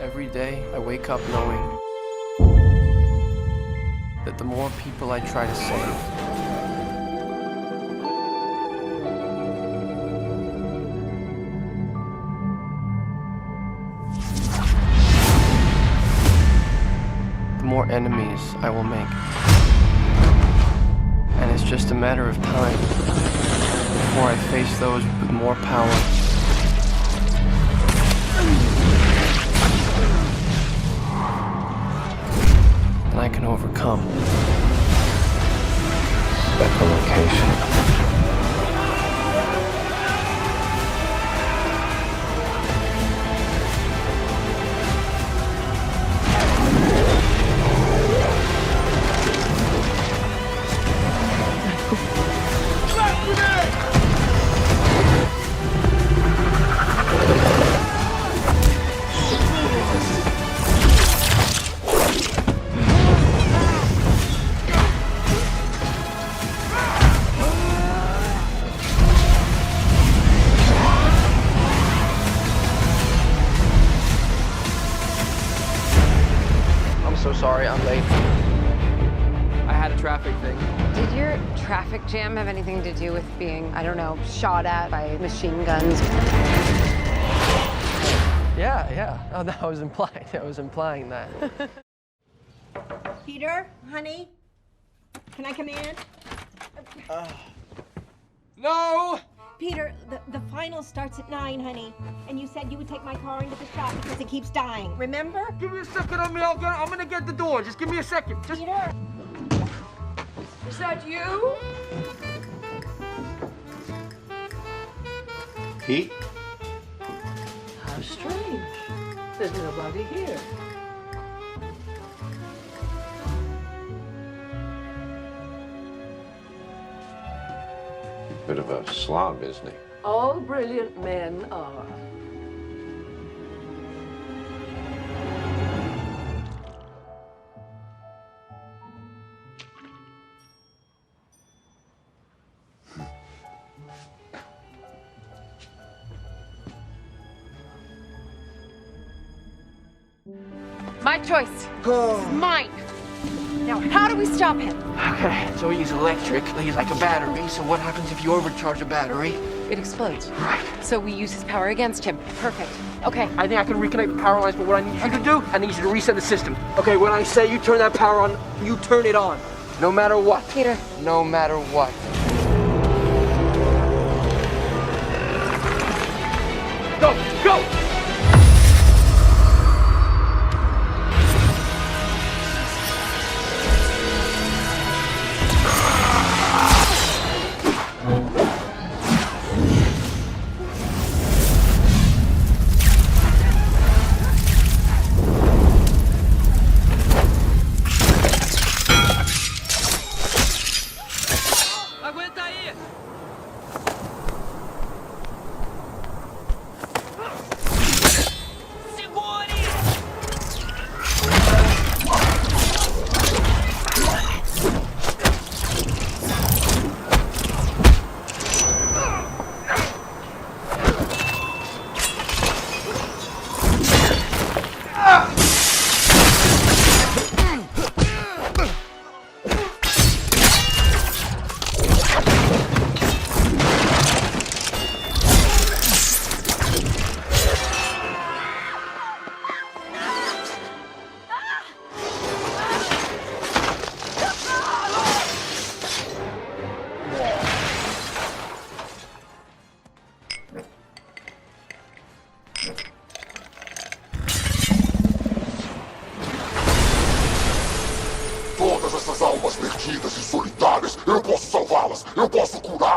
Every day, I wake up knowing that the more people I try to save, the more enemies I will make. And it's just a matter of time before I face those with more power. And I can overcome. Echolocation. So sorry, I'm late. I had a traffic thing. Did your traffic jam have anything to do with being, I don't know, shot at by machine guns? Yeah. Oh, that was implied. I was implying that. Peter, honey, can I come in? No! Peter, the final starts at 9, honey. And you said you would take my car into the shop because it keeps dying. Remember? Give me a second, I'm gonna get the door. Just give me a second. Just... Peter? Is that you? Pete? How strange. There's nobody here. Bit of a slob, isn't he? All brilliant men are. My choice. This is mine. Now, how do we stop him? Okay, so he's electric. He's like a battery. So what happens if you overcharge a battery? It explodes. Right. So we use his power against him. Perfect. Okay. I think I can reconnect the power lines, but what I need you to do, I need you to reset the system. Okay, when I say you turn that power on, you turn it on. No matter what. Peter. No matter what. Go! Go! Todas essas almas perdidas e solitárias, eu posso salvá-las, eu posso curá-las.